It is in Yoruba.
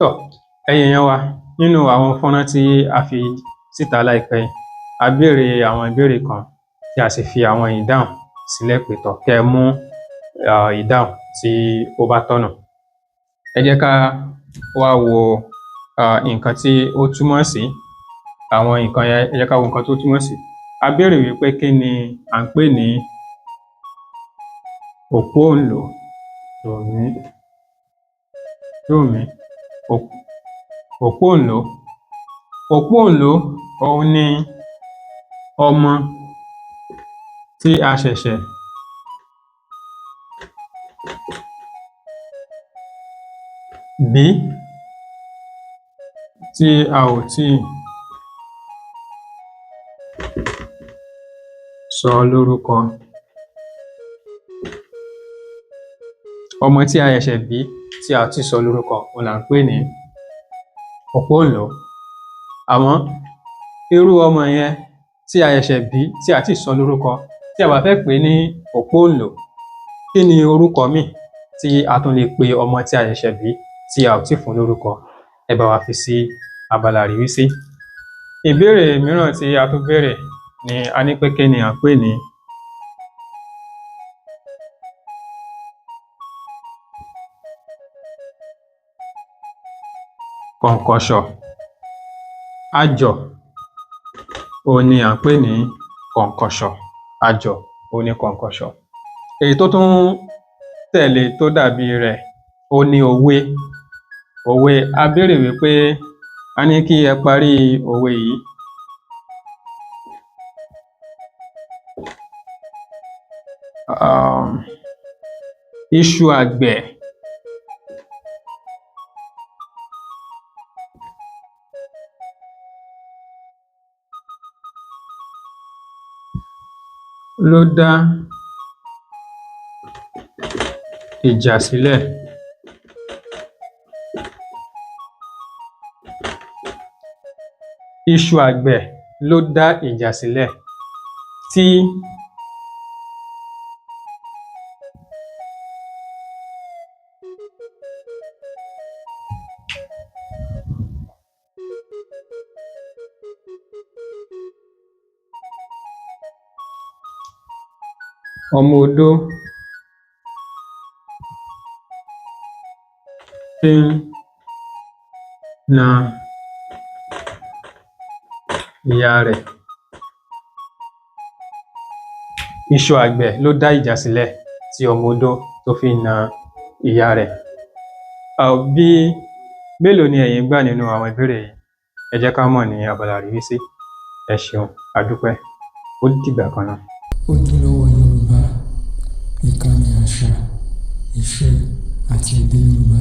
Tọ́, ẹ̀yin èèyàn wa, nínú àwọn fọ́nrán tí a fi síta láìpẹ́ yìí, a béèrè àwọn ìbéèrè kan tí a sì fi àwọn ìdáhùn sílẹ̀ pé tọ́ kẹ́ ẹ mú ìdáhùn tí ó bá tọ̀nà. Ẹ jẹ́ ká wá wo nǹkan tí ó túmọ̀ sí. Àwọn nǹkan yẹn, ẹ jẹ́ ká wo nǹkan tó túmọ̀ sí. A béèrè wípé kí ni à ń pè ní òpóǹlò òpóǹlò. Òpóǹlò òun ni ọmọ tí a ṣẹ̀ṣẹ̀ bí tí a ò tíì sọ lórúkọ. Ọmọ tí a ṣẹ̀ṣẹ̀ bí tí a ò tíì sọ lórúkọ òun là ń pè ní òpóǹlò. Àmọ́ irú ọmọ yẹn tí a ṣẹ̀ṣẹ̀ bí tí a ò tíì sọ lórúkọ, tí a bá fẹ́ pè é ní òpóǹlò, kí ni orúkọ míì tí a tún lè pe ọmọ tí a ṣẹ̀ṣẹ̀ bí tí a ò tíì fún lórúkọ? Ẹ bá wa fi sí abala ìrísí. Ìbéèrè mìíràn tí a tún béèrè ni a ní pé kí ni à ń pè ní kọ̀ǹkọ̀ṣọ̀. Àjọ̀ òun ni à ń pè ní kọ̀ǹkọ̀ṣọ̀. Àjọ̀ òun ni kọ̀ǹkọ̀ṣọ̀. Èyí tó tún tẹ̀lé tó dàbí rẹ̀ òun ni òwe. Òwe, a béèrè wípé a ní kí ẹ parí òwe yìí. Iṣu àgbẹ̀ ló dá ìjà sílẹ̀. Iṣu àgbẹ̀ ló dá ìjà sílẹ̀ tí ọmọ odó fi ń na ìyá rẹ̀. Iṣu àgbẹ̀ ló dá ìjà sílẹ̀ tí ọmọ odó tó fi ń na ìyá rẹ̀. Bí mélòó ni ẹ̀yin gbà nínú àwọn ìbéèrè yìí? Ẹ jẹ́ ká mọ̀ ní abala ìrísí. Ẹ ṣeun, a dúpẹ́. Ó dìgbà kan náà. Ojúlówó Yorùbá, ìkànnì àṣà, ìṣe àti èdè Yorùbá.